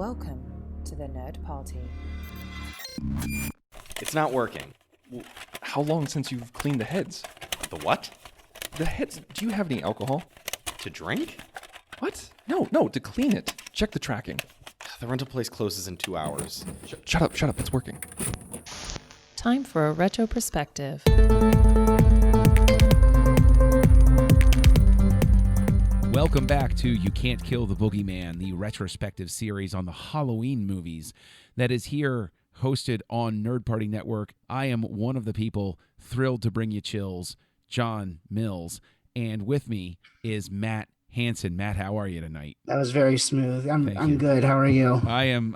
Welcome to the Nerd Party. It's not working. How long since you've cleaned the heads? The what? The heads. Do you have any alcohol? To drink? What? No, to clean it. Check the tracking. The rental place closes in 2 hours. Shut up, it's working. Time for a RetroPerspective. Welcome back to You Can't Kill the Boogeyman, the retrospective series on the Halloween movies that is here hosted on Nerd Party Network. I am one of the people thrilled to bring you chills, John Mills, and with me is Matt Hansen. Matt, how are you tonight? That was very smooth. Thank I'm you. good. How are you? I'm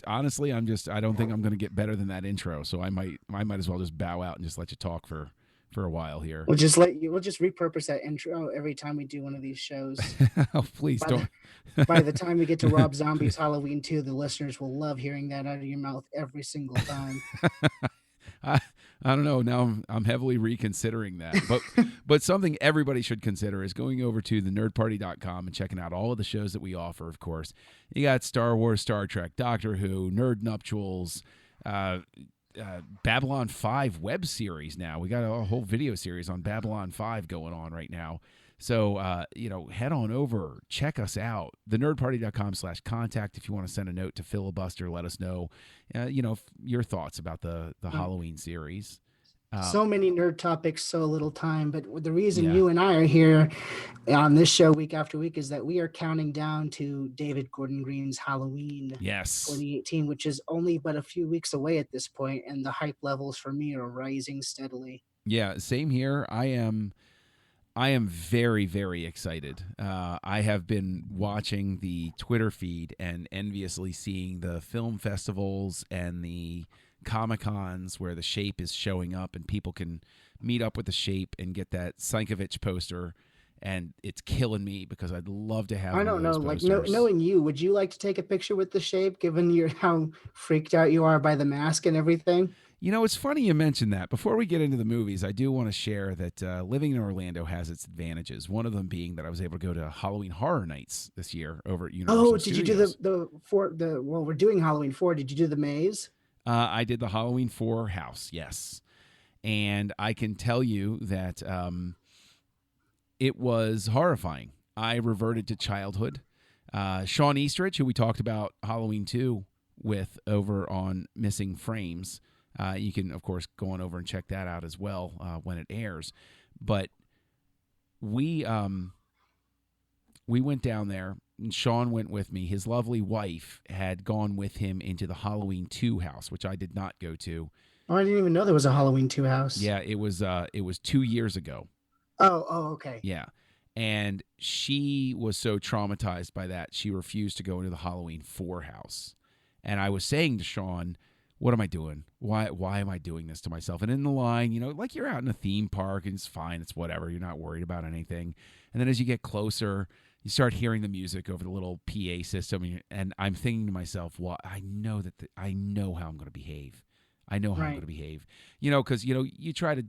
honestly, I don't think I'm going to get better than that intro, so I might as well just bow out and just let you talk for a while here. We'll just repurpose that intro every time we do one of these shows. Oh, please don't. By the time we get to Rob Zombie's Halloween 2, the listeners will love hearing that out of your mouth every single time. I don't know. Now I'm heavily reconsidering that. But something everybody should consider is going over to thenerdparty.com and checking out all of the shows that we offer, of course. You got Star Wars, Star Trek, Doctor Who, Nerd Nuptials, Babylon 5 web series now. We got a whole video series on Babylon 5 going on right now. So, head on over, check us out. thenerdparty.com/contact if you want to send a note to Filibuster, let us know, your thoughts about the Halloween series. So many nerd topics, so little time. But the reason you and I are here on this show week after week is that we are counting down to David Gordon Green's Halloween 2018, which is only but a few weeks away at this point, and the hype levels for me are rising steadily. Yeah, same here. I am very, very excited. I have been watching the Twitter feed and enviously seeing the film festivals and the Comic-Cons where the Shape is showing up and people can meet up with the Shape and get that Sienkiewicz poster, and it's killing me because I'd love to have I don't know, like knowing you, would you like to take a picture with the Shape given how freaked out you are by the mask and everything? You know, it's funny you mentioned that. Before we get into the movies, I do want to share that living in Orlando has its advantages. One of them being that I was able to go to Halloween Horror Nights this year over at Universal Studios. Did you do we're doing Halloween 4. Did you do the maze? I did the Halloween 4 house, yes. And I can tell you that it was horrifying. I reverted to childhood. Sean Eastridge, who we talked about Halloween 2 with over on Missing Frames, you can, of course, go on over and check that out as well when it airs. But we went down there, and Sean went with me. His lovely wife had gone with him into the Halloween 2 house, which I did not go to. Oh, I didn't even know there was a Halloween 2 house. Yeah, it was 2 years ago. Oh, okay. Yeah. And she was so traumatized by that, she refused to go into the Halloween 4 house. And I was saying to Sean, what am I doing? Why am I doing this to myself? And in the line, like you're out in a theme park and it's fine. It's whatever. You're not worried about anything. And then as you get closer, you start hearing the music over the little PA system. And I'm thinking to myself, well, I know how I'm going to behave. I know how I'm going to behave. Because, you try to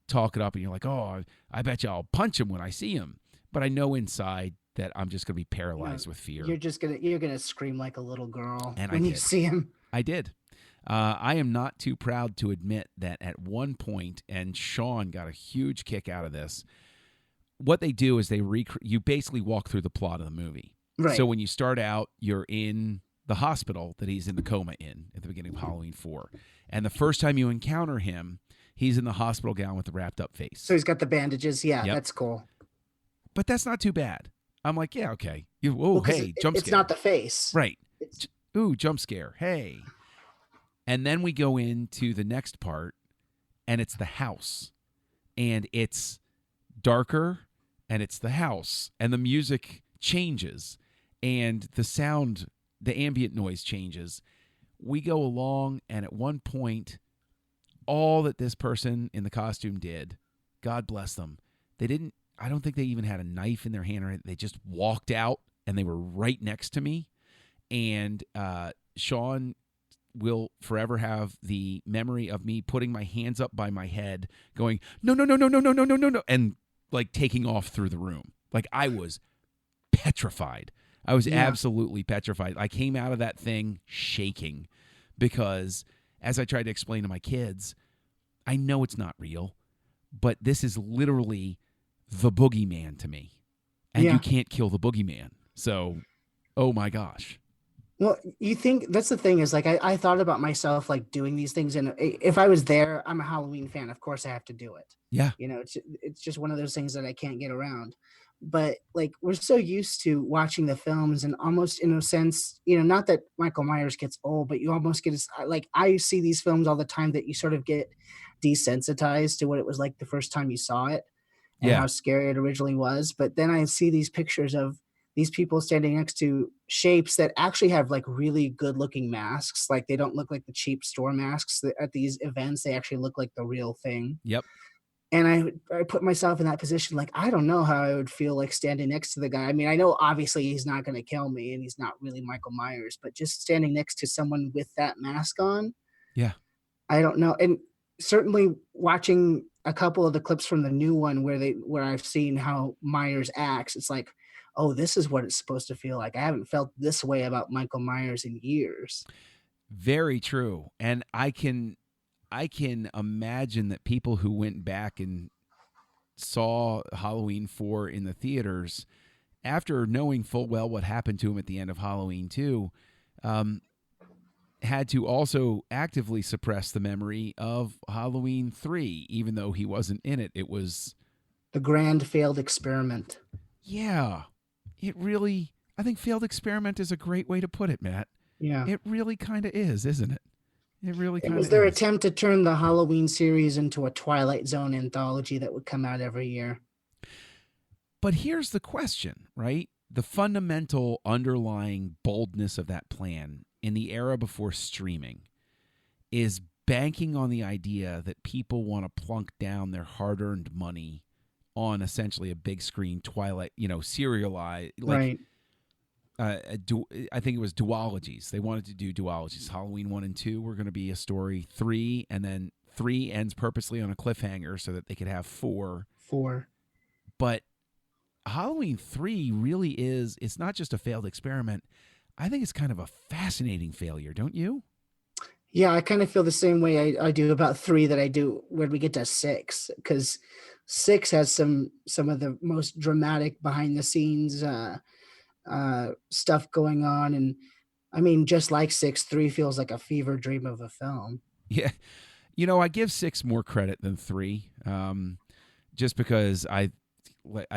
talk it up and you're like, oh, I bet you I'll punch him when I see him. But I know inside that I'm just going to be paralyzed with fear. You're going to scream like a little girl and when you see him. I did. I am not too proud to admit that at one point, and Sean got a huge kick out of this, what they do is you basically walk through the plot of the movie. Right. So when you start out, you're in the hospital that he's in the coma in at the beginning of Halloween 4. And the first time you encounter him, he's in the hospital gown with the wrapped up face. So he's got the bandages. Yeah, Yep. That's cool. But that's not too bad. I'm like, yeah, okay. Jump scare. It's not the face. Right. Jump scare. Hey. And then we go into the next part, and it's the house. And it's darker, and it's the house. And the music changes. And the sound, the ambient noise changes. We go along, and at one point, all that this person in the costume did, God bless them, I don't think they even had a knife in their hand or anything. They just walked out, and they were right next to me. And Sean will forever have the memory of me putting my hands up by my head, going, no, and like taking off through the room. Like I was petrified. I was Yeah. absolutely petrified. I came out of that thing shaking because, as I tried to explain to my kids, I know it's not real, but this is literally the boogeyman to me. And Yeah. you can't kill the boogeyman. So, oh my gosh. Well, you think that's the thing is like I thought about myself like doing these things, and if I was there, I'm a Halloween fan. Of course, I have to do it. Yeah. You know, it's just one of those things that I can't get around. But like we're so used to watching the films, and almost in a sense, you know, not that Michael Myers gets old, but you almost get like I see these films all the time that you sort of get desensitized to what it was like the first time you saw it and Yeah. how scary it originally was. But then I see these pictures of these people standing next to shapes that actually have like really good looking masks. Like they don't look like the cheap store masks at these events. They actually look like the real thing. Yep. And I put myself in that position. Like, I don't know how I would feel like standing next to the guy. I mean, I know obviously he's not going to kill me and he's not really Michael Myers, but just standing next to someone with that mask on, Yeah. I don't know. And certainly watching a couple of the clips from the new one where I've seen how Myers acts, it's like, oh, this is what it's supposed to feel like. I haven't felt this way about Michael Myers in years. Very true. And I can imagine that people who went back and saw Halloween 4 in the theaters, after knowing full well what happened to him at the end of Halloween 2, had to also actively suppress the memory of Halloween 3, even though he wasn't in it. It was the grand failed experiment. Yeah. I think failed experiment is a great way to put it, Matt. Yeah. It really kind of is, isn't it? It really kind of is. It was their attempt to turn the Halloween series into a Twilight Zone anthology that would come out every year. But here's the question, right? The fundamental underlying boldness of that plan in the era before streaming is banking on the idea that people want to plunk down their hard-earned money on essentially a big screen Twilight, serialized. Right. I think it was duologies. They wanted to do duologies. Halloween 1 and 2 were going to be a story. 3, and then 3 ends purposely on a cliffhanger so that they could have 4. But Halloween 3 really is, it's not just a failed experiment. I think it's kind of a fascinating failure, don't you? Yeah, I kind of feel the same way I do about 3 that I do when we get to 6, because 6 has some of the most dramatic behind the scenes stuff going on. And I mean, just like 6, 3 feels like a fever dream of a film. Yeah. I give 6 more credit than 3, just because I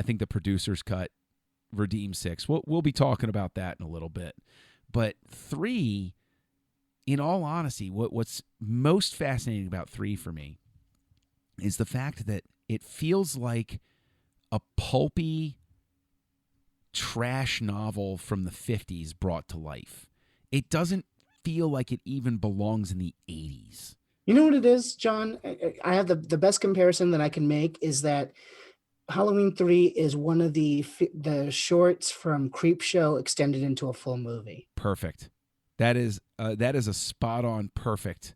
think the producer's cut redeems 6. We'll be talking about that in a little bit. But 3, in all honesty, what's most fascinating about 3 for me is the fact that it feels like a pulpy trash novel from the 50s brought to life. It doesn't feel like it even belongs in the 80s. You know what it is, John? I have the best comparison that I can make is that Halloween 3 is one of the shorts from Creepshow extended into a full movie. Perfect. That is a spot on perfect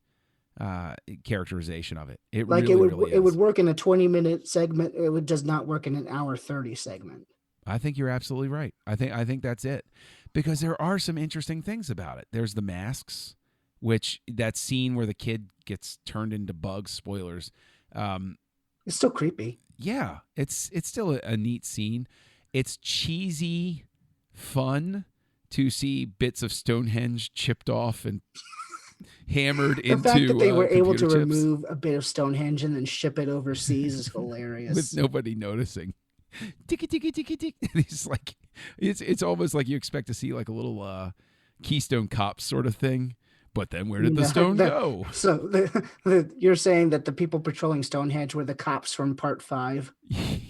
characterization of it. It would work in a 20-minute segment. It does not work in an hour 30 segment. I think you're absolutely right. I think that's it, because there are some interesting things about it. There's the masks, which that scene where the kid gets turned into bugs. Spoilers. It's still creepy. Yeah, it's still a neat scene. It's cheesy fun to see bits of Stonehenge chipped off and hammered into the fact that they were able to chips. remove a bit of Stonehenge and then ship it overseas is hilarious. With nobody noticing. Ticky ticky ticky tick. It's like it's almost like you expect to see like a little Keystone Cops sort of thing. But then where did the stone go? So you're saying that the people patrolling Stonehenge were the cops from Part 5? Yes.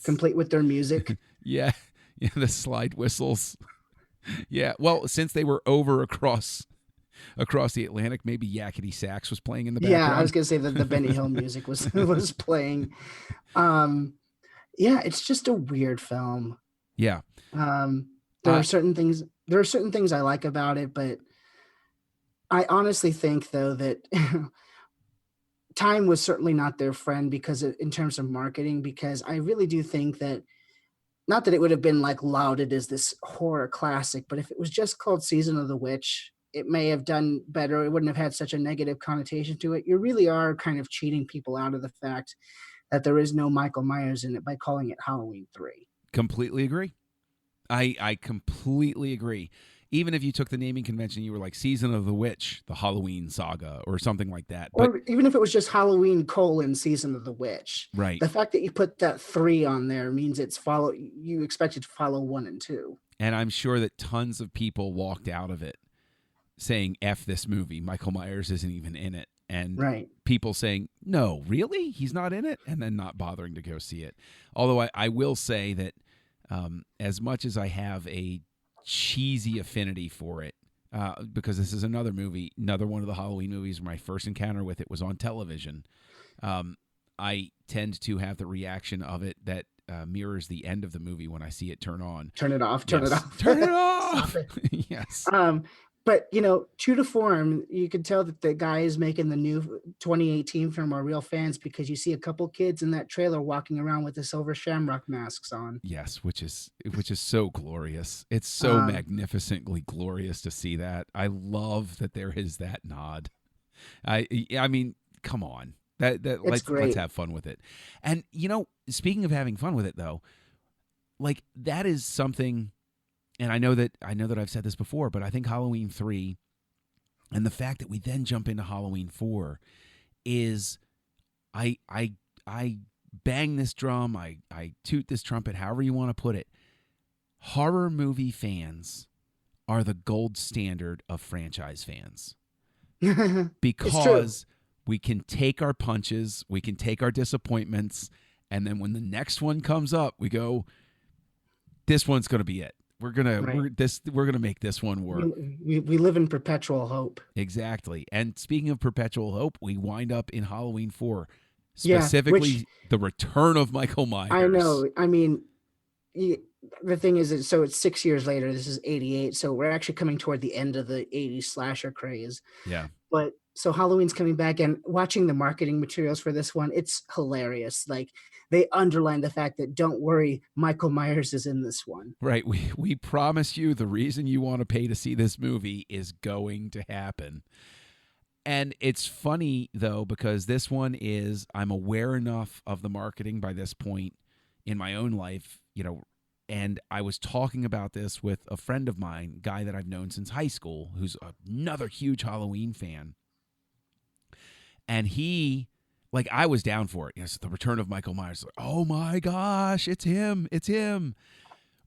Complete with their music? Yeah, the slide whistles. Yeah, well, since they were over across the Atlantic, maybe Yakety Sax was playing in the background. Yeah, I was going to say that the Benny Hill music was playing. Yeah, it's just a weird film. Yeah. There are certain things I like about it, but I honestly think though that time was certainly not their friend because in terms of marketing, because I really do think that not that it would have been like lauded as this horror classic, but if it was just called Season of the Witch, it may have done better. It wouldn't have had such a negative connotation to it. You really are kind of cheating people out of the fact that there is no Michael Myers in it by calling it Halloween 3. Completely agree. I completely agree. Even if you took the naming convention, you were like Season of the Witch, the Halloween saga, or something like that. But, or even if it was just Halloween : Season of the Witch. Right. The fact that you put that 3 on there means you expect it to follow 1 and 2. And I'm sure that tons of people walked out of it saying, F this movie. Michael Myers isn't even in it. And people saying, no, really? He's not in it? And then not bothering to go see it. Although I will say that as much as I have a cheesy affinity for it, because this is another movie, another one of the Halloween movies where my first encounter with it was on television, I tend to have the reaction of it that mirrors the end of the movie when I see it turn on. Turn it off. Turn it off. Turn it off. Yes. But, true to form, you can tell that the guys making the new 2018 film are real fans because you see a couple kids in that trailer walking around with the silver shamrock masks on. Yes, which is so glorious. It's so magnificently glorious to see that. I love that there is that nod. I mean, come on. Let's have fun with it. And, speaking of having fun with it, though, like that is something. And I know that I've said this before, but I think Halloween 3 and the fact that we then jump into Halloween 4 is I bang this drum, I toot this trumpet, however you want to put it. Horror movie fans are the gold standard of franchise fans. Because we can take our punches, we can take our disappointments, and then when the next one comes up, we go, this one's going to be it. We're gonna make this one work. We live in perpetual hope. Exactly. And speaking of perpetual hope, we wind up in Halloween 4, specifically the return of Michael Myers. I know. I mean, the thing is, so it's 6 years later. This is 88, so we're actually coming toward the end of the 80s slasher craze. Yeah. But so Halloween's coming back, and watching the marketing materials for this one, it's hilarious. Like, they underline the fact that, don't worry, Michael Myers is in this one. Right. We promise you the reason you want to pay to see this movie is going to happen. And it's funny, though, because this one is, I'm aware enough of the marketing by this point in my own life, and I was talking about this with a friend of mine, guy that I've known since high school, who's another huge Halloween fan. And he, like, I was down for it. It's the return of Michael Myers. Like, oh my gosh, it's him. It's him.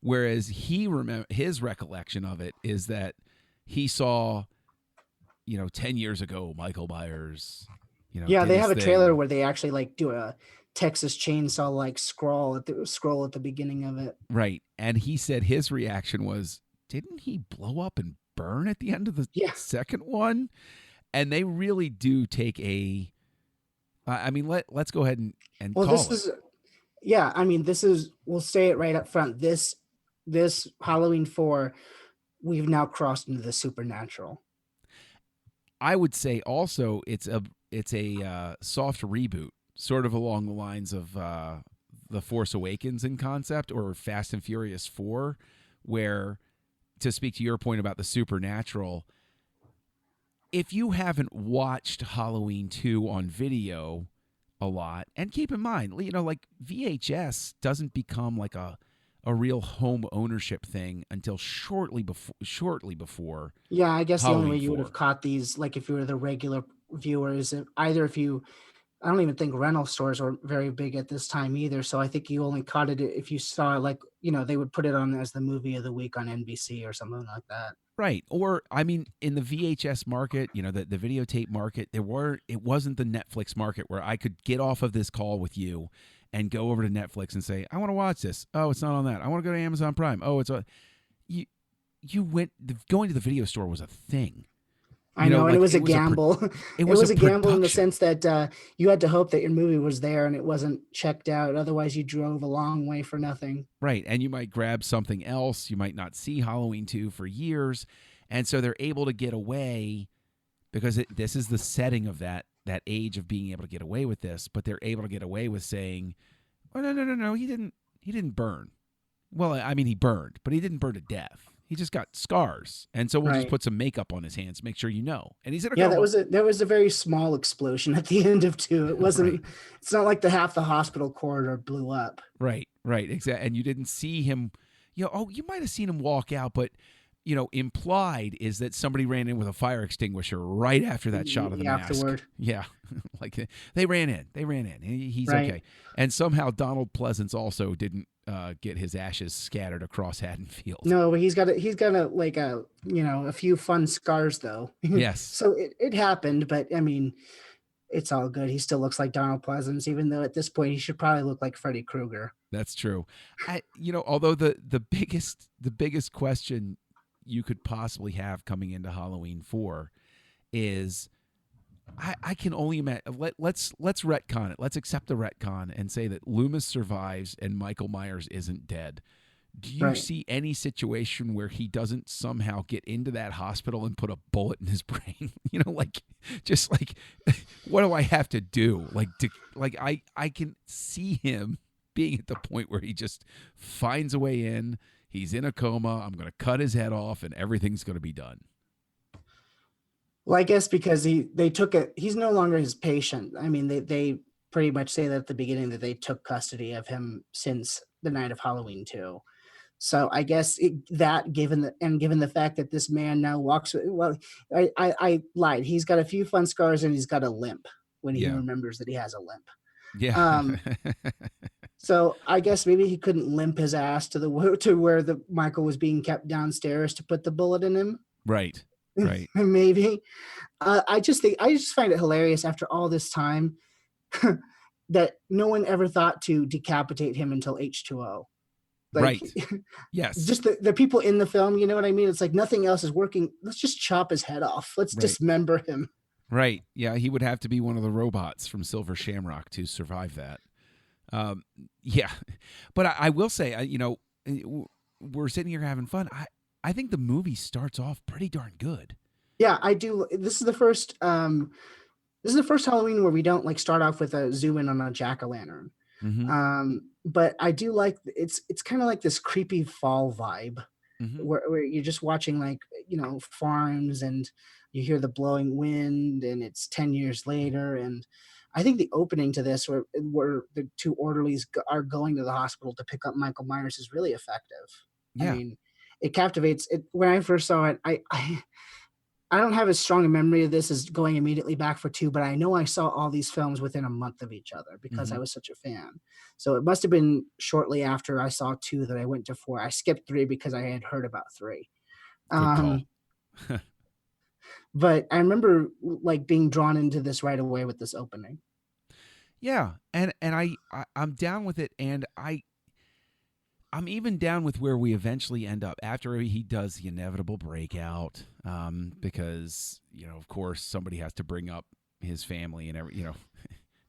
Whereas his recollection of it is that he saw, 10 years ago, Michael Myers, yeah, they have a trailer where they actually like do a Texas Chainsaw like scroll at the beginning of it. Right. And he said his reaction was, didn't he blow up and burn at the end of the second one? And they really do take a, let's go ahead and well, call this it. is, this is, we'll say it right up front. This Halloween 4, we've now crossed into the supernatural. I would say also it's a soft reboot, sort of along the lines of The Force Awakens in concept, or Fast and Furious 4, where, to speak to your point about the supernatural, if you haven't watched Halloween 2 on video a lot, and keep in mind, like VHS doesn't become like a real home ownership thing until shortly before. Yeah, I guess Halloween the only way you 4. would have caught these, like if you were the regular viewers, I don't even think rental stores were very big at this time either. So I think you only caught it if you saw, like, they would put it on as the movie of the week on NBC or something like that. Right. Or, in the VHS market, the videotape market, it wasn't the Netflix market where I could get off of this call with you and go over to Netflix and say, I want to watch this. Oh, it's not on that. I want to go to Amazon Prime. Oh, it's on. Going to the video store was a thing. I know, and it was a gamble. It was a gamble in the sense that you had to hope that your movie was there and it wasn't checked out. Otherwise, you drove a long way for nothing. Right, and you might grab something else. You might not see Halloween 2 for years. And so they're able to get away because this is the setting of that age of being able to get away with this. But they're able to get away with saying, oh, no, he didn't burn. Well, I mean, he burned, but he didn't burn to death. He just got scars, and so we'll just Right. put some makeup on his hands, make sure you know. And he's in a Yeah, coma. that was a very small explosion at the end of 2. It wasn't. Right. It's not like half the hospital corridor blew up. Right, exactly. And you didn't see him. You might have seen him walk out, but implied is that somebody ran in with a fire extinguisher right after that shot of the mask. Afterward. Yeah, like they ran in. He's Right. okay. And somehow Donald Pleasance also didn't get his ashes scattered across Haddonfield. No, but he's got a few fun scars though. Yes. So it happened, but I mean, it's all good. He still looks like Donald Pleasance, even though at this point he should probably look like Freddy Krueger. That's true. Although the biggest question you could possibly have coming into Halloween 4 is, I can only imagine. Let's retcon it. Let's accept the retcon and say that Loomis survives and Michael Myers isn't dead. Do you see any situation where he doesn't somehow get into that hospital and put a bullet in his brain? Just like, what do I have to do? I can see him being at the point where he just finds a way in. He's in a coma. I'm going to cut his head off, and everything's going to be done. Well, I guess because he's no longer his patient. I mean, they pretty much say that at the beginning that they took custody of him since the night of Halloween 2. So I guess given the fact that this man now walks, well, I lied. He's got a few fun scars and he's got a limp when he remembers that he has a limp. Yeah. So I guess maybe he couldn't limp his ass to where the Michael was being kept downstairs to put the bullet in him. Right. Maybe. I just find it hilarious after all this time that no one ever thought to decapitate him until H2O. Right. Yes. Just the people in the film, you know what I mean? It's like nothing else is working. Let's just chop his head off. Let's dismember him. Right. Yeah, he would have to be one of the robots from Silver Shamrock to survive that. Yeah. But I will say, we're sitting here having fun. I think the movie starts off pretty darn good. Yeah, I do. This is the first Halloween where we don't start off with a zoom in on a jack-o'-lantern. Mm-hmm. But I do like it's kind of like this creepy fall vibe where you're just watching farms and you hear the blowing wind and it's 10 years later. And I think the opening to this where the two orderlies are going to the hospital to pick up Michael Myers is really effective. Yeah. I mean, it captivates it. When I first saw it, I don't have as strong a memory of this as going immediately back for 2, but I know I saw all these films within a month of each other because I was such a fan. So it must have been shortly after I saw 2 that I went to 4. I skipped 3 because I had heard about 3. Good call. But I remember being drawn into this right away with this opening. Yeah, and I'm down with it, and I'm even down with where we eventually end up after he does the inevitable breakout, because of course somebody has to bring up his family and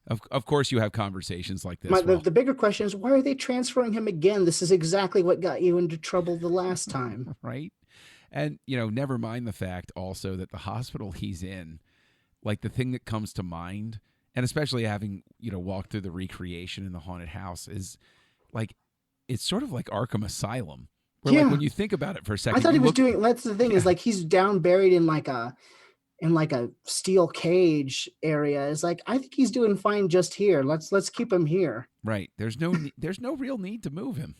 of course you have conversations like this. The bigger question is, why are they transferring him again? This is exactly what got you into trouble the last time. Right? And never mind the fact also that the hospital he's in, the thing that comes to mind, and especially having walked through the recreation in the haunted house, is it's sort of like Arkham Asylum, where when you think about it for a second, I thought he was doing. That's the thing is he's down buried in a steel cage area. Is I think he's doing fine just here. Let's keep him here. Right. There's no real need to move him.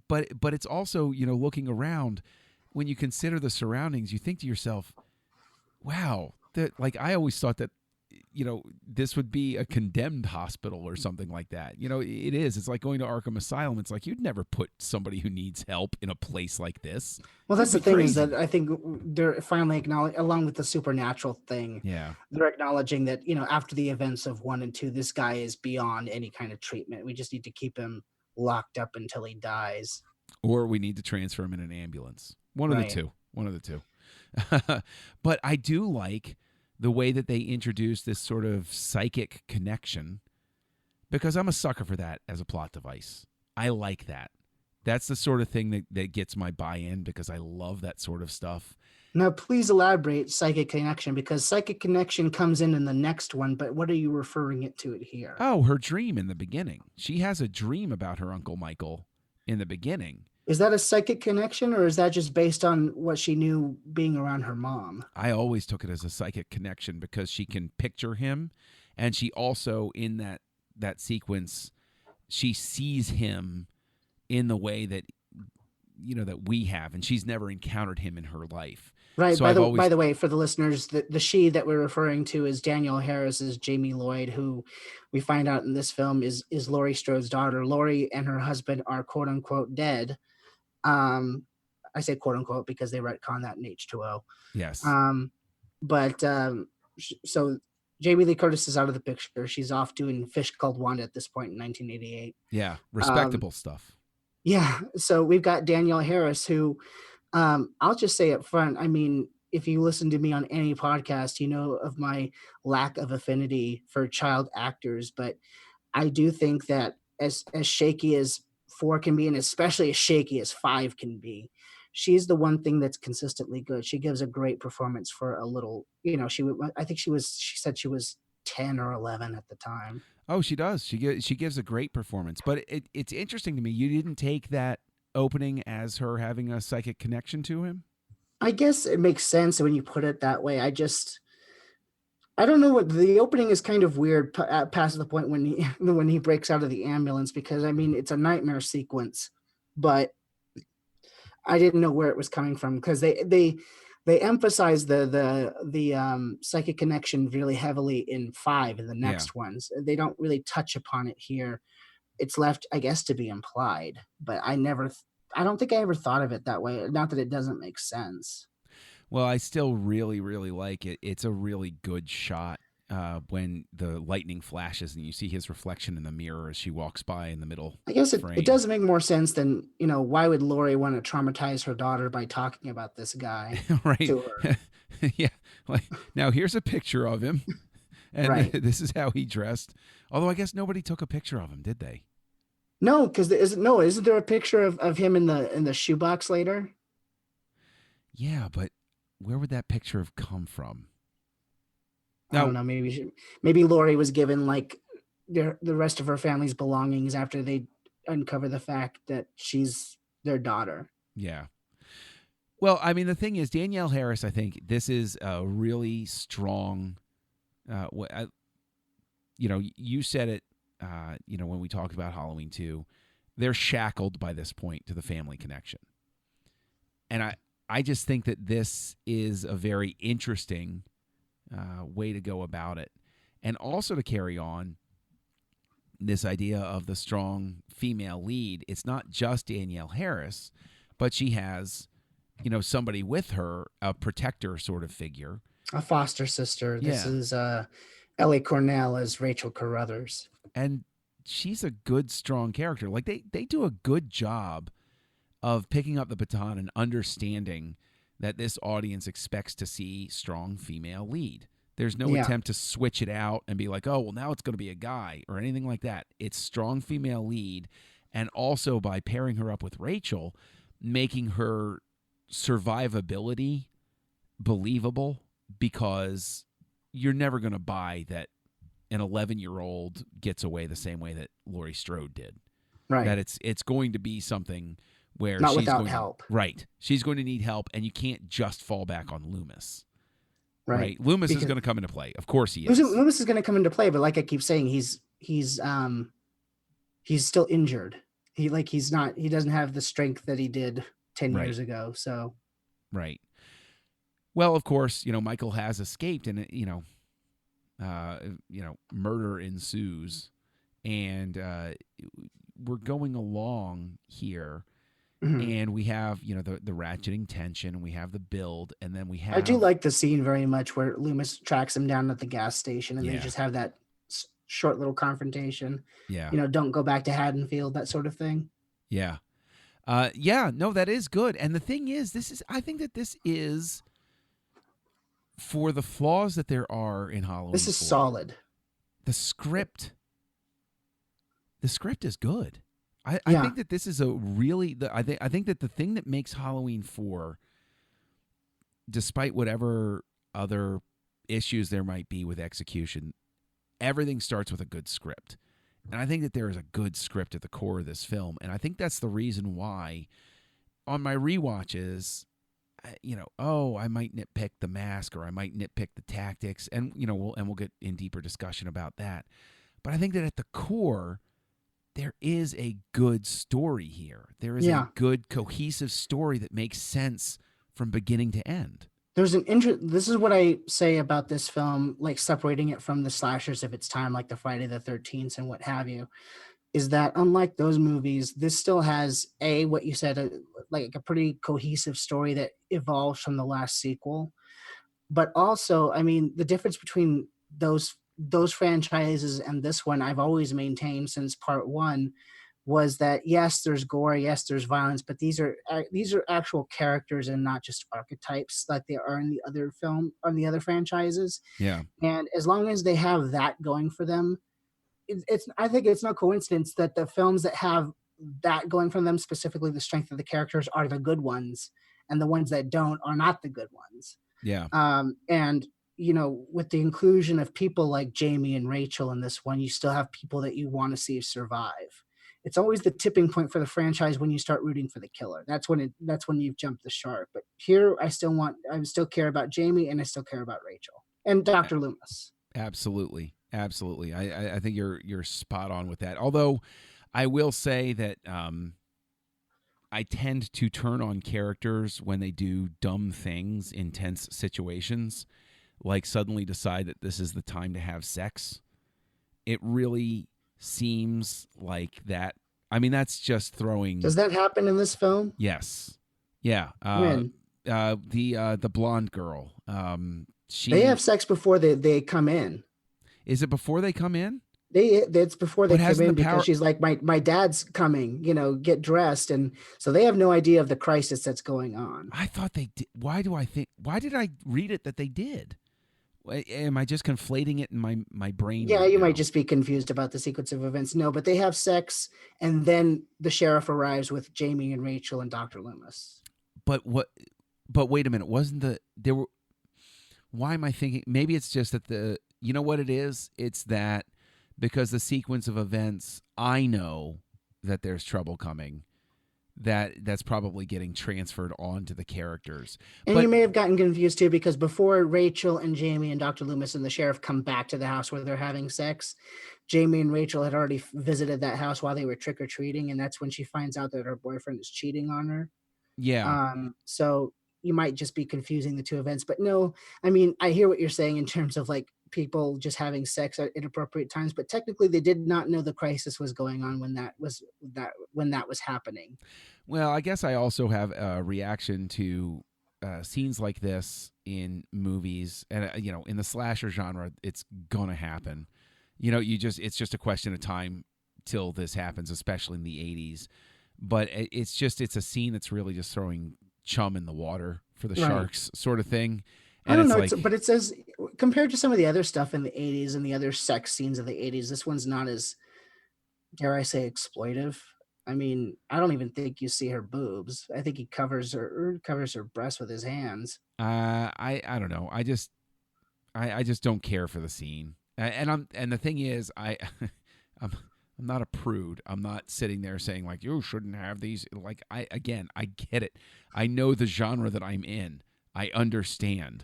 But it's also looking around, when you consider the surroundings, you think to yourself, wow, that I always thought that this would be a condemned hospital or something like that. It is. It's like going to Arkham Asylum. It's you'd never put somebody who needs help in a place like this. Well, that's the thing is that I think they're finally acknowledging, along with the supernatural thing. Yeah. They're acknowledging that, after the events of 1 and 2, this guy is beyond any kind of treatment. We just need to keep him locked up until he dies. Or we need to transfer him in an ambulance. One of the two. But I do like the way that they introduce this sort of psychic connection, because I'm a sucker for that as a plot device. I like that. That's the sort of thing that gets my buy-in, because I love that sort of stuff. Now, please elaborate psychic connection, because psychic connection comes in the next one, but what are you referring it to it here? Oh, her dream in the beginning. She has a dream about her Uncle Michael in the beginning. Is that a psychic connection, or is that just based on what she knew being around her mom? I always took it as a psychic connection because she can picture him, and she also, in that sequence, she sees him in the way that that we have, and she's never encountered him in her life. Right. So by the way, for the listeners, the she that we're referring to is Danielle Harris's Jamie Lloyd, who we find out in this film is Laurie Strode's daughter. Laurie and her husband are quote unquote dead. I say quote unquote because they retcon that in H2O. Yes. So Jamie Lee Curtis is out of the picture. She's off doing Fish Called Wanda at this point in 1988. Yeah, respectable stuff. Yeah. So we've got Danielle Harris, who I'll just say up front, I mean, if you listen to me on any podcast, you know of my lack of affinity for child actors, but I do think that as shaky as 4 can be, and especially as shaky as 5 can be, she's the one thing that's consistently good. She gives a great performance for a little, I think she said she was 10 or 11 at the time. Oh, she does. She gives a great performance. But it's interesting to me. You didn't take that opening as her having a psychic connection to him? I guess it makes sense when you put it that way. I don't know, what the opening is kind of weird past the point when he breaks out of the ambulance, because I mean, it's a nightmare sequence, but I didn't know where it was coming from, because they emphasize the psychic connection really heavily in 5 and the next ones. They don't really touch upon it here. It's left, I guess, to be implied, but I don't think I ever thought of it that way. Not that it doesn't make sense. Well, I still really, really like it. It's a really good shot when the lightning flashes and you see his reflection in the mirror as she walks by in the middle. I guess it does make more sense than, why would Laurie want to traumatize her daughter by talking about this guy right. to her? Yeah. Like, now here's a picture of him. And right. This is how he dressed. Although I guess nobody took a picture of him, did they? No, because isn't there a picture of him in the shoebox later? Yeah, but where would that picture have come from? I don't know. Maybe Laurie was given like the rest of her family's belongings after they uncover the fact that she's their daughter. Yeah. Well, I mean, the thing is, Danielle Harris, I think this is a really strong. You said it. When we talked about Halloween 2, they're shackled by this point to the family connection. And I just think that this is a very interesting way to go about it. And also to carry on this idea of the strong female lead. It's not just Danielle Harris, but she has, somebody with her, a protector sort of figure. A foster sister. This is Ellie Cornell as Rachel Carruthers. And she's a good, strong character. Like they do a good job of picking up the baton and understanding that this audience expects to see strong female lead. There's no attempt to switch it out and be like, oh, well, now it's going to be a guy or anything like that. It's strong female lead. And also by pairing her up with Rachel, making her survivability believable, because you're never going to buy that an 11-year-old gets away the same way that Laurie Strode did. Right. That it's going to be something where not she's without going help. Right. She's going to need help, and you can't just fall back on Loomis. Right. Loomis is going to come into play. Of course he is. Loomis is going to come into play, but like I keep saying, he's still injured. He doesn't have the strength that he did 10 years ago. So. Right. Well, of course, Michael has escaped, and murder ensues, and we're going along here, and we have the ratcheting tension, and we have the build, and then we have. I do like the scene very much where Loomis tracks him down at the gas station, and they just have that short little confrontation. Yeah. Don't go back to Haddonfield, that sort of thing. Yeah. No, that is good, and the thing is, I think that this is. For the flaws that there are in Halloween, this is solid. The script is good. I think that this is a really. I think that the thing that makes Halloween 4 despite whatever other issues there might be with execution, everything starts with a good script. And I think that there is a good script at the core of this film. And I think that's the reason why on my rewatches, I might nitpick the mask or I might nitpick the tactics. And, we'll get in deeper discussion about that. But I think that at the core, there is a good story here. There is a good cohesive story that makes sense from beginning to end. There's this is what I say about this film, like separating it from the slashers of its time, like the Friday the 13th and what have you, is that unlike those movies, this still has what you said, like a pretty cohesive story that evolves from the last sequel. But also, I mean, the difference between those franchises and this one, I've always maintained since part one, was that yes, there's gore, yes, there's violence, but these are actual characters and not just archetypes like they are in the other franchises. Yeah. And as long as they have that going for them, I think it's no coincidence that the films that have that going for them, specifically the strength of the characters, are the good ones, and the ones that don't are not the good ones. Yeah. And with the inclusion of people like Jamie and Rachel in this one, you still have people that you want to see survive. It's always the tipping point for the franchise when you start rooting for the killer. That's when you've jumped the shark. But here, I still care about Jamie, and I still care about Rachel and Dr. Loomis. Absolutely. I think you're spot on with that. Although I will say that I tend to turn on characters when they do dumb things in tense situations, like suddenly decide that this is the time to have sex. It really seems like that. I mean, that's just throwing. Does that happen in this film? Yes. Yeah. When? The blonde girl. They have sex before they come in. Is it before they come in? It's before they come in because she's like, my dad's coming, get dressed. And so they have no idea of the crisis that's going on. I thought they did. Why did I read it that they did? Am I just conflating it in my brain? Yeah, you might just be confused about the sequence of events. No, but they have sex, and then the sheriff arrives with Jamie and Rachel and Dr. Loomis. But wait a minute. Why am I thinking? Maybe it's just that you know what it is? It's that because the sequence of events, I know that there's trouble coming. That's probably getting transferred onto the characters. And you may have gotten confused too, because before Rachel and Jamie and Dr. Loomis and the sheriff come back to the house where they're having sex, Jamie and Rachel had already visited that house while they were trick-or-treating, and that's when she finds out that her boyfriend is cheating on her. Yeah. So you might just be confusing the two events. But no, I mean, I hear what you're saying in terms of like people just having sex at inappropriate times, but technically they did not know the crisis was going on when that was happening. Well, I guess I also have a reaction to scenes like this in movies, and in the slasher genre, it's gonna happen. It's just a question of time till this happens, especially in the 80s. But it's a scene that's really just throwing chum in the water for the sharks, sort of thing. And I don't know, but it says compared to some of the other stuff in the 80s and the other sex scenes of the 80s, this one's not as, dare I say, exploitive. I mean, I don't even think you see her boobs. I think he covers her breast with his hands. I don't know. I just don't care for the scene. And the thing is, I'm not a prude. I'm not sitting there saying like you shouldn't have these. Like I get it. I know the genre that I'm in. I understand.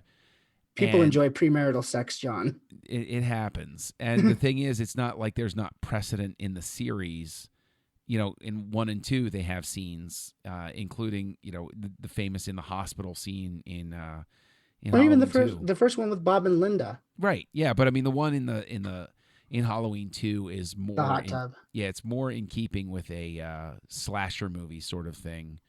People enjoy premarital sex, John. It happens. And the thing is, it's not like there's not precedent in the series. In 1 and 2, they have scenes, including, the famous in the hospital scene in even the first one with Bob and Linda. Right. Yeah. But I mean, the one in Halloween 2 is more the hot tub. It's more in keeping with a slasher movie sort of thing.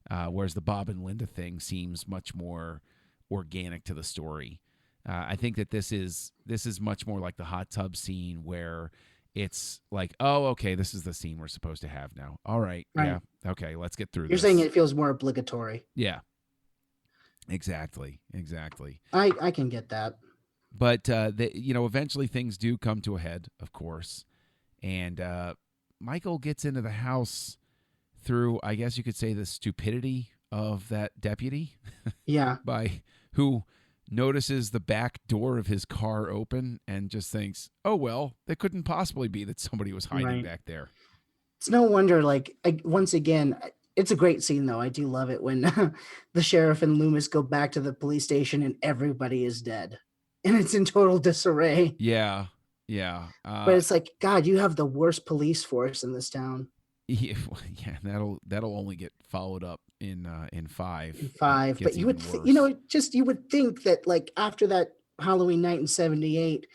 Whereas the Bob and Linda thing seems much more organic to the story. I think that this is much more like the hot tub scene where it's like, oh, okay, this is the scene we're supposed to have now. All right. Yeah. Okay, let's get through this. You're saying it feels more obligatory. Yeah. Exactly. I can get that. But, eventually things do come to a head, of course. And Michael gets into the house through, I guess you could say, the stupidity of that deputy. Yeah. By who notices the back door of his car open and just thinks, oh, well, it couldn't possibly be that somebody was hiding back there. It's no wonder, like, once again, it's a great scene, though. I do love it when the sheriff and Loomis go back to the police station and everybody is dead. And it's in total disarray. Yeah. Yeah. But it's like, God, you have the worst police force in this town. Yeah, that'll only get followed up in 5. In 5, but you would, you would think that, like, after that Halloween night in '78,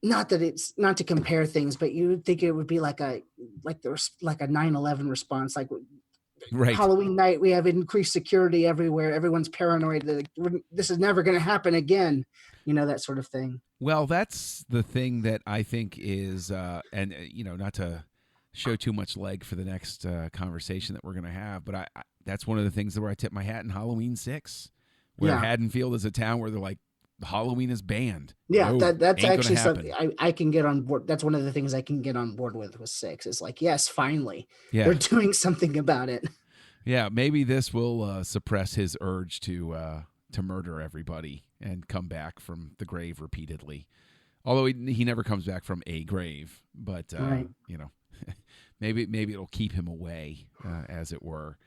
not that it's not to compare things, but you would think it would be like a 9/11 response, like right. Halloween night, we have increased security everywhere. Everyone's paranoid that this is never going to happen again. That sort of thing. Well, that's the thing that I think is, not to show too much leg for the next conversation that we're going to have, but I that's one of the things where I tip my hat in Halloween 6, where Haddonfield is a town where they're like, Halloween is banned. Yeah, that's actually something I can get on board. That's one of the things I can get on board with 6. It's like, yes, finally, they're doing something about it. Yeah, maybe this will suppress his urge to murder everybody and come back from the grave repeatedly. Although he never comes back from a grave, but maybe it'll keep him away, as it were.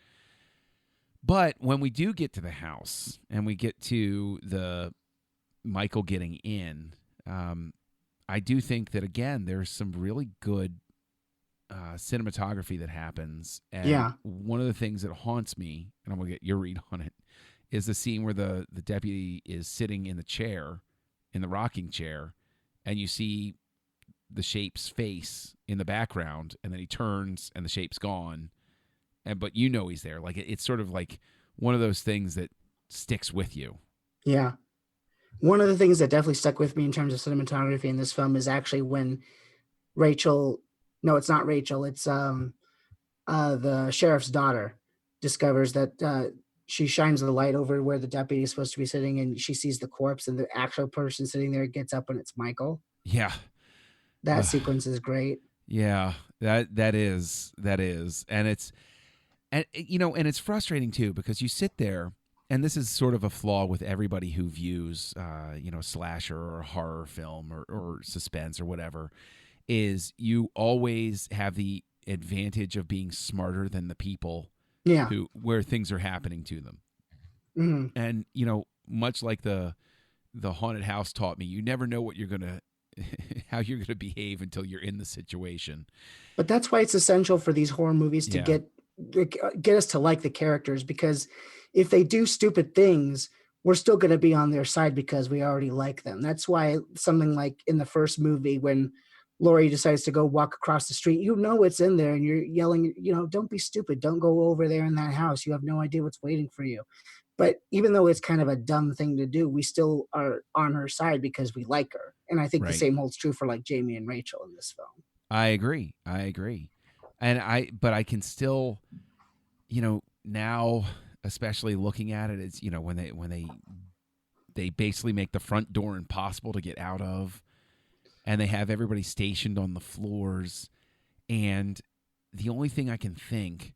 But when we do get to the house and we get to the Michael getting in, I do think that, again, there's some really good cinematography that happens. And one of the things that haunts me, and I'm going to get your read on it, is the scene where the deputy is sitting in the chair, in the rocking chair, and you see the shape's face in the background, and then he turns and the shape's gone. But he's there. Like, it's sort of like one of those things that sticks with you. Yeah. One of the things that definitely stuck with me in terms of cinematography in this film is actually when Rachel, no, it's not Rachel, it's the sheriff's daughter discovers that she shines the light over where the deputy is supposed to be sitting, and she sees the corpse, and the actual person sitting there gets up and it's Michael. Yeah. That sequence is great. Yeah, that is. And it's frustrating too, because you sit there, and this is sort of a flaw with everybody who views, slasher or horror film or suspense or whatever, is you always have the advantage of being smarter than the people where things are happening to them. Mm-hmm. And, much like the haunted house taught me, you never know what you're going to, how you're going to behave until you're in the situation. But that's why it's essential for these horror movies to get us to like the characters, because if they do stupid things, we're still going to be on their side because we already like them. That's why something like in the first movie, when Laurie decides to go walk across the street, it's in there, and you're yelling, don't be stupid. Don't go over there in that house. You have no idea what's waiting for you. But even though it's kind of a dumb thing to do, we still are on her side because we like her. And I think the same holds true for like Jamie and Rachel in this film. I agree. But I can still, now, especially looking at it, it's, when they basically make the front door impossible to get out of, and they have everybody stationed on the floors. And the only thing I can think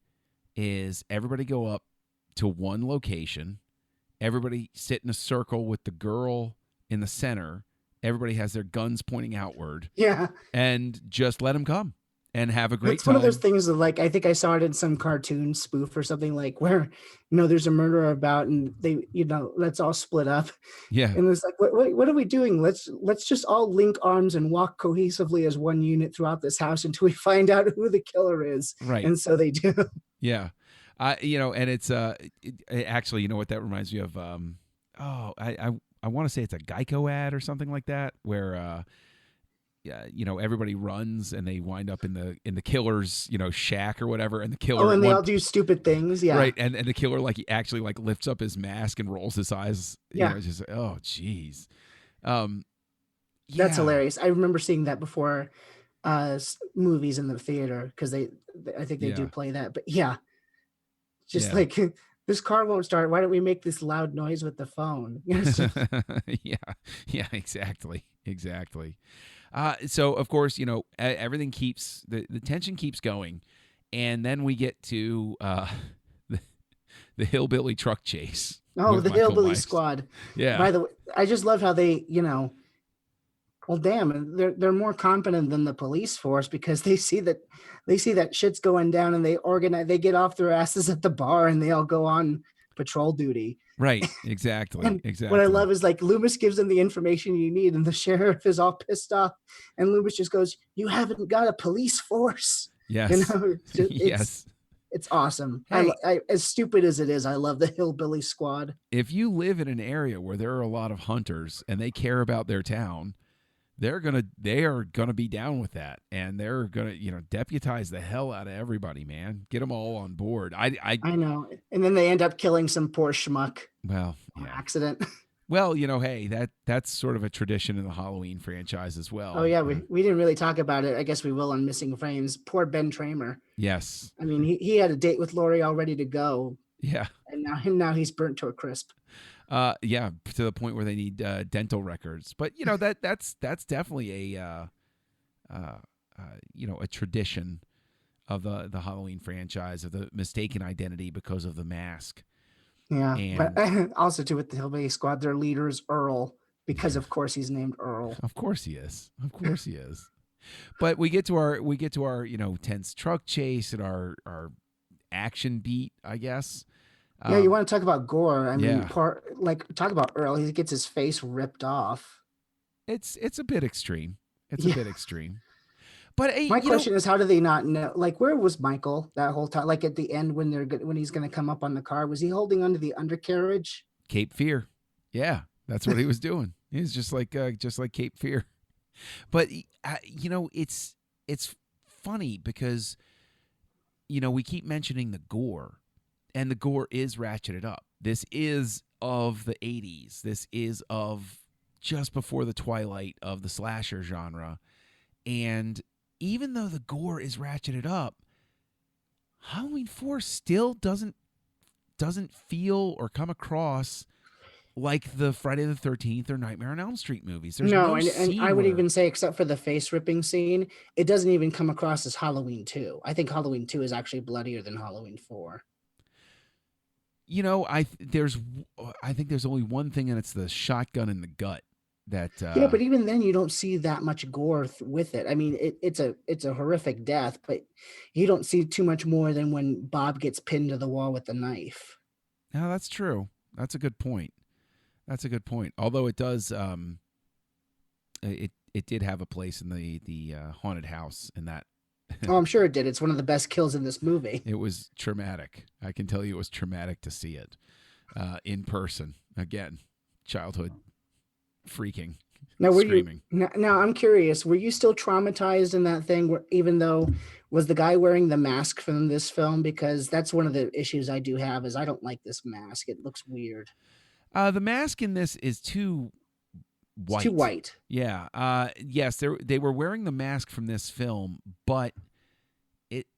is everybody go up to one location, everybody sit in a circle with the girl in the center, everybody has their guns pointing outward, and just let them come and have a great time. It's one of those things that, like, I think I saw it in some cartoon spoof or something, like where, there's a murderer about and they, let's all split up. Yeah. And it's like, what are we doing? Let's just all link arms and walk cohesively as one unit throughout this house until we find out who the killer is. Right. And so they do. Yeah. And it's actually, what that reminds me of? I want to say it's a Geico ad or something like that, where everybody runs and they wind up in the killer's shack or whatever, and the killer they all do stupid things, right, and the killer he actually lifts up his mask and rolls his eyes, just oh geez, that's hilarious. I remember seeing that before movies in the theater, because I think they do play that, but like, this car won't start. Why don't we make this loud noise with the phone? Yeah, exactly. So of course, everything keeps the tension keeps going, and then we get to the hillbilly truck chase. Oh, with the Michael Hillbilly Myers. Squad. Yeah. By the way, I just love how they, well, damn, they're more competent than the police force because they see that shit's going down and they get off their asses at the bar and they all go on patrol duty. Right. Exactly. And exactly. what I love is like Loomis gives them the information you need, and the sheriff is all pissed off, and Loomis just goes, "You haven't got a police force." Yes. Yes. It's awesome. Hey. I as stupid as it is, I love the Hillbilly Squad. If you live in an area where there are a lot of hunters and they care about their town, they are gonna be down with that, and they're gonna deputize the hell out of everybody, man. Get them all on board. I know, and then they end up killing some poor schmuck. Well, yeah. Accident. Well, hey, that's sort of a tradition in the Halloween franchise as well. Oh yeah, we didn't really talk about it. I guess we will on Missing Frames. Poor Ben Tramer. Yes. I mean, he had a date with Laurie all ready to go. Yeah. And now he's burnt to a crisp. Yeah, to the point where they need dental records. But that's definitely a tradition of the Halloween franchise, of the mistaken identity because of the mask. Yeah, and but also too with the Hillbilly Squad, their leader is Earl because of course he's named Earl. Of course he is. Of course he is. But we get to our tense truck chase and our action beat, I guess. Yeah, you want to talk about gore? I mean, talk about Earl. He gets his face ripped off. It's a bit extreme. It's a bit extreme. But my question is, how do they not know? Like, where was Michael that whole time? Like at the end when he's going to come up on the car, was he holding onto the undercarriage? Cape Fear. Yeah, that's what he was doing. He's just like Cape Fear. But it's funny because we keep mentioning the gore, and the gore is ratcheted up. This is of the 80s. This is of just before the twilight of the slasher genre, and even though the gore is ratcheted up, Halloween 4 still doesn't feel or come across like the Friday the 13th or Nightmare on Elm Street movies. There's no and I would even say, except for the face ripping scene, it doesn't even come across as Halloween 2. I think Halloween 2 is actually bloodier than Halloween 4. I think there's only one thing, and it's the shotgun in the gut. Yeah, but even then you don't see that much gore with it. I mean, it's a horrific death, but you don't see too much more than when Bob gets pinned to the wall with the knife. No, that's true. That's a good point. Although it does, it did have a place in the haunted house in that. Oh, I'm sure it did. It's one of the best kills in this movie. It was traumatic. I can tell you it was traumatic to see it in person. Again, childhood freaking. Now, screaming. Now, I'm curious. Were you still traumatized in that thing? Even though was the guy wearing the mask from this film? Because that's one of the issues I do have. Is I don't like this mask. It looks weird. The mask in this is too white. It's too white. Yeah. Yes, they were wearing the mask from this film, but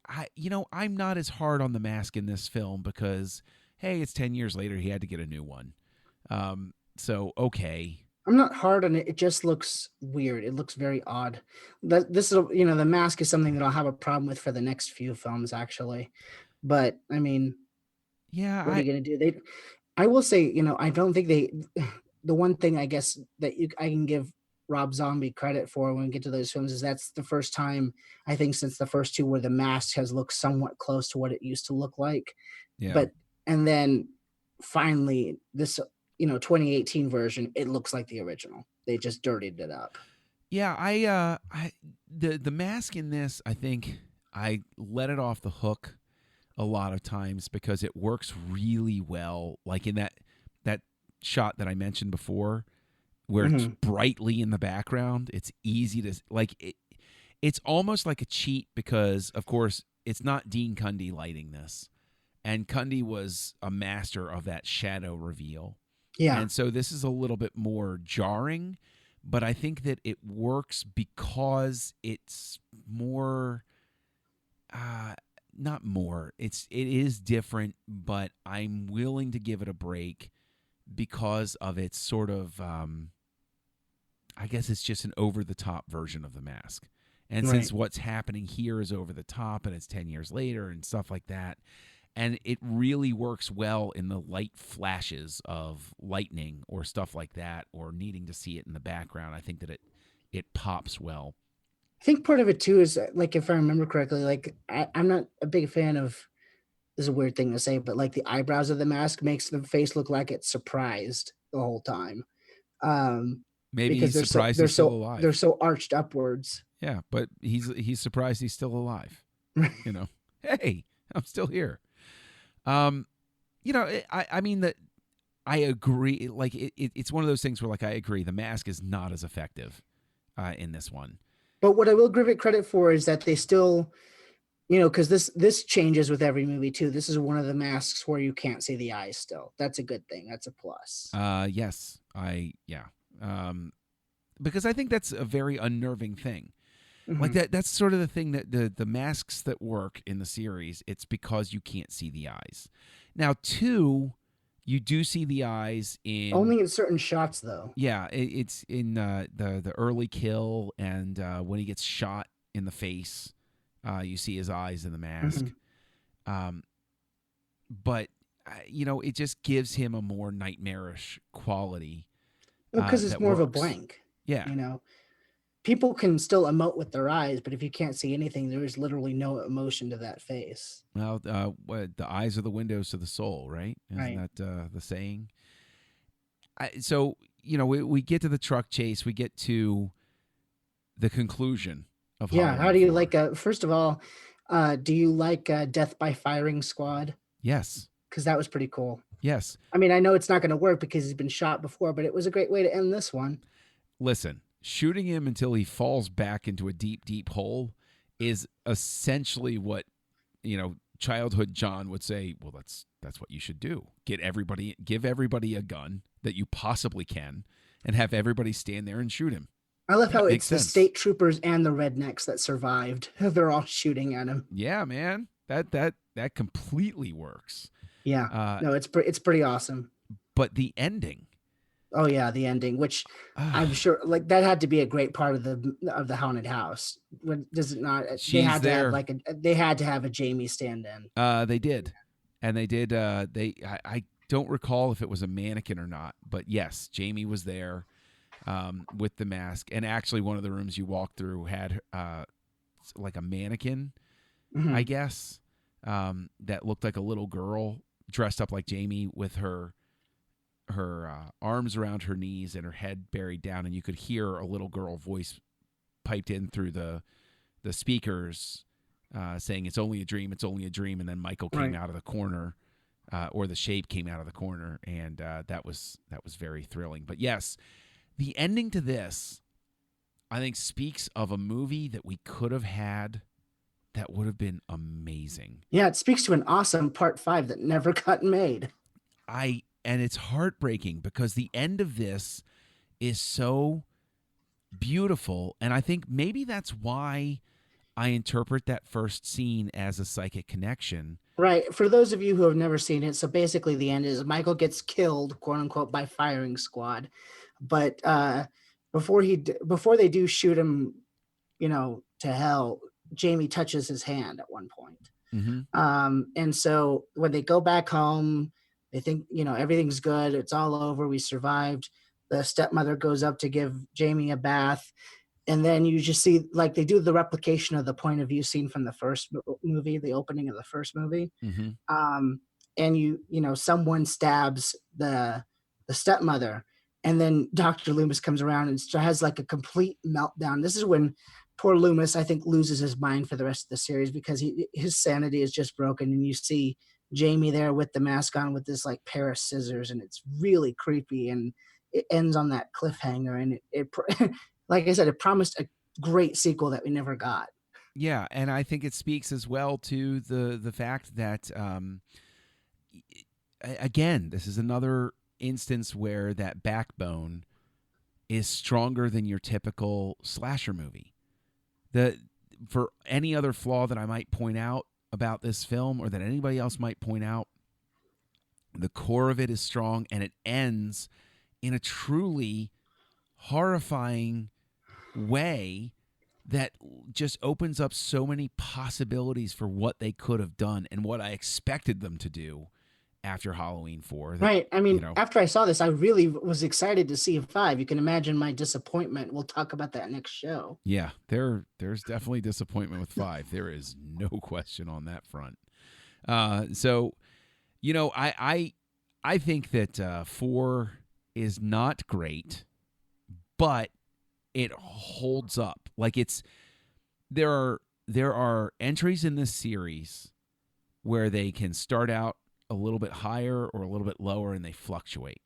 I'm not as hard on the mask in this film because, hey, it's 10 years later. He had to get a new one. So okay. I'm not hard on it. It just looks weird. It looks very odd. The mask is something that I'll have a problem with for the next few films, actually. But I mean, yeah, what are you gonna do? I will say, I don't think the one thing I guess that I can give Rob Zombie credit for when we get to those films is that's the first time I think since the first two where the mask has looked somewhat close to what it used to look like. Yeah. And then finally this 2018 version, it looks like the original. They just dirtied it up. Yeah, the mask in this, I think I let it off the hook a lot of times because it works really well. Like in that shot that I mentioned before, where it's brightly in the background, it's easy to it's almost like a cheat because, of course, it's not Dean Cundy lighting this, and Cundy was a master of that shadow reveal. Yeah. And so this is a little bit more jarring, but I think that it works because it's more, not more. It is different, but I'm willing to give it a break because of its sort of, I guess it's just an over-the-top version of the mask. And since what's happening here is over the top and it's 10 years later and stuff like that, And it really works well in the light flashes of lightning or stuff like that, or needing to see it in the background. I think that it pops well. I think part of it too is like, if I remember correctly, like I'm not a big fan of, this is a weird thing to say, but like the eyebrows of the mask makes the face look like it's surprised the whole time. Maybe Because he's surprised he's still alive. They're so arched upwards. Yeah, but he's surprised he's still alive. You know, hey, I'm still here. You know, I mean that I agree. Like it's one of those things where, like, I agree, the mask is not as effective in this one. But what I will give it credit for is that they still, you know, because this changes with every movie too. This is one of the masks where you can't see the eyes still. That's a good thing. That's a plus. Yes, because I think that's a very unnerving thing. Mm-hmm. Like that's sort of the thing that the masks that work in the series, it's because you can't see the eyes. Now, 2, you do see the eyes only in certain shots, though. Yeah, it's in the early kill, and when he gets shot in the face, you see his eyes in the mask. Mm-hmm. But you know, it just gives him a more nightmarish quality. Because it's more of a blank. Yeah, you know, people can still emote with their eyes, but if you can't see anything, there is literally no emotion to that face. Well, the eyes are the windows to the soul, right? Isn't Right. that the saying? So, you know, we get to the truck chase. We get to the conclusion of Halloween How do you 4. like, first of all, do you like Death by Firing Squad? Yes. Because that was pretty cool. Yes. I mean, I know it's not going to work because he's been shot before, but it was a great way to end this one. Listen, shooting him until he falls back into a deep, deep hole is essentially what, you know, childhood John would say, well, that's what you should do. Give everybody a gun that you possibly can, and have everybody stand there and shoot him. I love how makes it's the sense. state troopers and the rednecks that survived. They're all shooting at him. Yeah, man. That completely works. Yeah. No, it's pretty awesome. But the ending. Oh yeah, the ending, which I'm sure like that had to be a great part of the haunted house. Does it not? They had to have a Jamie stand-in. They did. And they did I don't recall if it was a mannequin or not, but yes, Jamie was there with the mask. And actually one of the rooms you walked through had like a mannequin, Mm-hmm. I guess, that looked like a little girl dressed up like Jamie with her arms around her knees and her head buried down, and you could hear a little girl voice piped in through the speakers saying, "It's only a dream, it's only a dream." And then Michael came out of the corner, or the shape came out of the corner, and that was very thrilling. But yes, the ending to this, I think, speaks of a movie that we could have had that would have been amazing. Yeah, it speaks to an awesome part 5 that never got made. And it's heartbreaking because the end of this is so beautiful. And I think maybe that's why I interpret that first scene as a psychic connection. Right. For those of you who have never seen it, so basically the end is Michael gets killed, quote unquote, by firing squad. But before they do shoot him, you know, to hell, Jamie touches his hand at one point. Mm-hmm. And so when they go back home, they think, you know, everything's good. It's all over. We survived. The stepmother goes up to give Jamie a bath. And then you just see, like, they do the replication of the point of view scene from the first movie, the opening of the first movie. Mm-hmm. And you know, someone stabs the stepmother. And then Dr. Loomis comes around and has like a complete meltdown. This is when poor Loomis, I think, loses his mind for the rest of the series because his sanity is just broken. And you see Jamie there with the mask on with this like pair of scissors, and it's really creepy. And it ends on that cliffhanger. And it like I said, it promised a great sequel that we never got. Yeah, and I think it speaks as well to the fact that, again, this is another instance where that backbone is stronger than your typical slasher movie. For any other flaw that I might point out about this film, or that anybody else might point out, the core of it is strong, and it ends in a truly horrifying way that just opens up so many possibilities for what they could have done and what I expected them to do after Halloween 4. Right. I mean, after I saw this, I really was excited to see 5. You can imagine my disappointment. We'll talk about that next show. Yeah, there's definitely disappointment with 5. There is no question on that front. So, I think that 4 is not great, but it holds up. Like there are entries in this series where they can start out a little bit higher or a little bit lower and they fluctuate.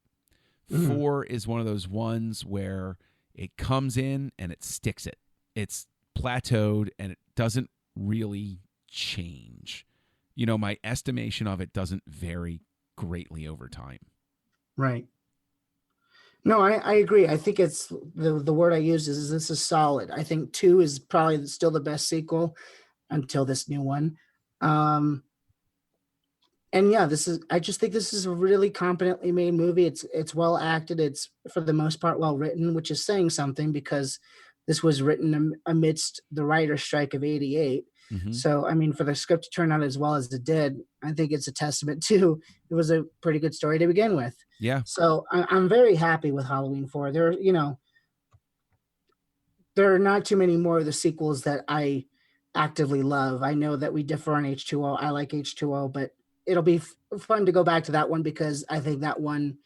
4 is one of those ones where it comes in and it sticks it. It's plateaued and it doesn't really change. My estimation of it doesn't vary greatly over time. Right. No, I agree. I think it's the word I use is this is solid. I think 2 is probably still the best sequel until this new one. And yeah, I just think this is a really competently made movie. It's well acted. It's for the most part well written, which is saying something because this was written amidst the writer's strike of '88. Mm-hmm. So, I mean, for the script to turn out as well as it did, I think it's a testament to it was a pretty good story to begin with. Yeah. So I'm very happy with Halloween 4. There are not too many more of the sequels that I actively love. I know that we differ on H2O. I like H2O, but it'll be fun to go back to that one because I think that one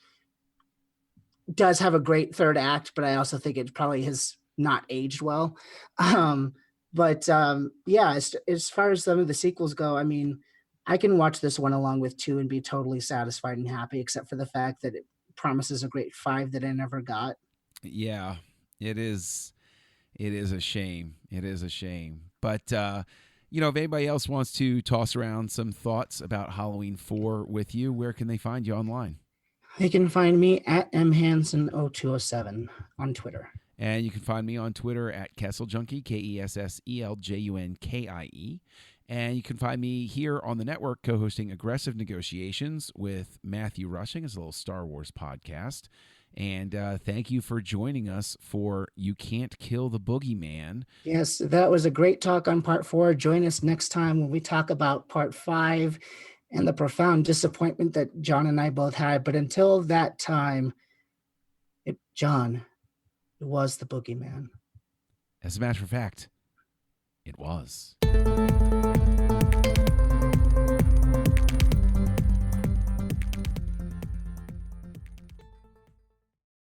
does have a great third act, but I also think it probably has not aged well. Yeah, as far as some of the sequels go, I mean, I can watch this one along with 2 and be totally satisfied and happy, except for the fact that it promises a great 5 that I never got. Yeah, it is. It is a shame. It is a shame. But, if anybody else wants to toss around some thoughts about Halloween 4 with you, where can they find you online? They can find me at mhanson0207 on Twitter. And you can find me on Twitter at KesselJunkie, KESSELJUNKIE. And you can find me here on the network co-hosting Aggressive Negotiations with Matthew Rushing as a little Star Wars podcast. And thank you for joining us for You Can't Kill the Boogeyman. Yes, that was a great talk on part 4. Join us next time when we talk about part 5 and the profound disappointment that John and I both had. But until that time, John, it was the Boogeyman. As a matter of fact, it was.